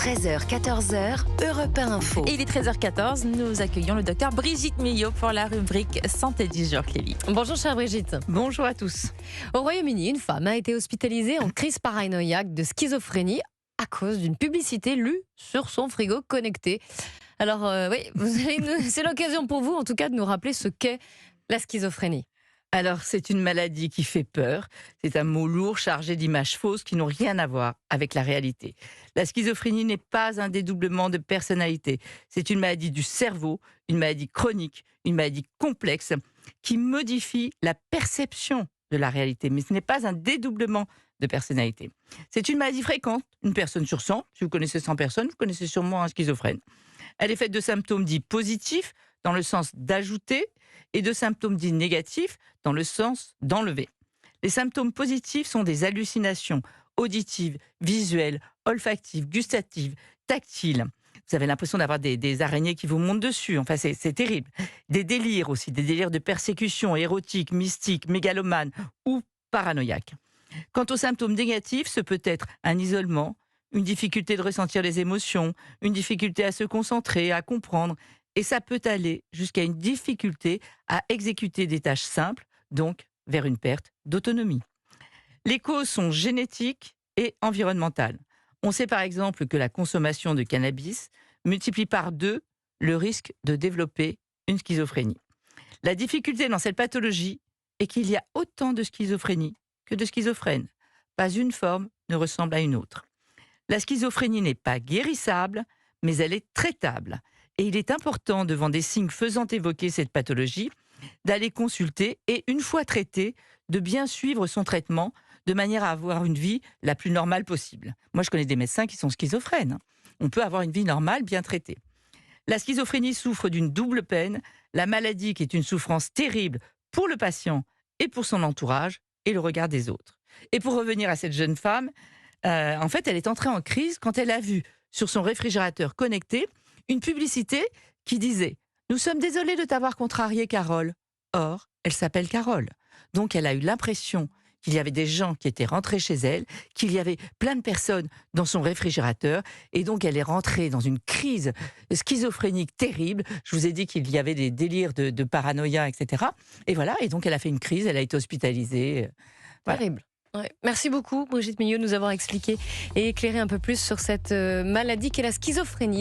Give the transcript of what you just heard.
13h, 14h, Europe 1 Info. Et il est 13h14, nous accueillons le docteur Brigitte Millot pour la rubrique Santé du jour, Clélie. Bonjour chère Brigitte. Bonjour à tous. Au Royaume-Uni, une femme a été hospitalisée en crise paranoïaque de schizophrénie à cause d'une publicité lue sur son frigo connecté. Alors oui, c'est l'occasion pour vous en tout cas de nous rappeler ce qu'est la schizophrénie. Alors, c'est une maladie qui fait peur. C'est un mot lourd chargé d'images fausses qui n'ont rien à voir avec la réalité. La schizophrénie n'est pas un dédoublement de personnalité. C'est une maladie du cerveau, une maladie chronique, une maladie complexe qui modifie la perception de la réalité. Mais ce n'est pas un dédoublement de personnalité. C'est une maladie fréquente, une personne sur 100. Si vous connaissez 100 personnes, vous connaissez sûrement un schizophrène. Elle est faite de symptômes dits positifs, dans le sens d'ajouter, et de symptômes dits négatifs, dans le sens d'enlever. Les symptômes positifs sont des hallucinations auditives, visuelles, olfactives, gustatives, tactiles. Vous avez l'impression d'avoir des araignées qui vous montent dessus. Enfin, c'est terrible. Des délires aussi, des délires de persécution érotique, mystique, mégalomane ou paranoïaque. Quant aux symptômes négatifs, ce peut être un isolement, une difficulté de ressentir les émotions, une difficulté à se concentrer, à comprendre. Et ça peut aller jusqu'à une difficulté à exécuter des tâches simples, donc vers une perte d'autonomie. Les causes sont génétiques et environnementales. On sait par exemple que la consommation de cannabis multiplie par 2 le risque de développer une schizophrénie. La difficulté dans cette pathologie est qu'il y a autant de schizophrénie que de schizophrènes. Pas une forme ne ressemble à une autre. La schizophrénie n'est pas guérissable, mais elle est traitable. Et il est important, devant des signes faisant évoquer cette pathologie, d'aller consulter et, une fois traité, de bien suivre son traitement de manière à avoir une vie la plus normale possible. Moi, je connais des médecins qui sont schizophrènes. On peut avoir une vie normale, bien traitée. La schizophrénie souffre d'une double peine, la maladie qui est une souffrance terrible pour le patient et pour son entourage et le regard des autres. Et pour revenir à cette jeune femme, en fait, elle est entrée en crise quand elle a vu sur son réfrigérateur connecté une publicité qui disait « Nous sommes désolés de t'avoir contrarié, Carole ». Or, elle s'appelle Carole. Donc, elle a eu l'impression qu'il y avait des gens qui étaient rentrés chez elle, qu'il y avait plein de personnes dans son réfrigérateur, et donc elle est rentrée dans une crise schizophrénique terrible. Je vous ai dit qu'il y avait des délires de paranoïa, etc. Et voilà, et donc elle a fait une crise, elle a été hospitalisée. Voilà. Terrible. Ouais. Merci beaucoup Brigitte Millot de nous avoir expliqué et éclairé un peu plus sur cette maladie qu'est la schizophrénie.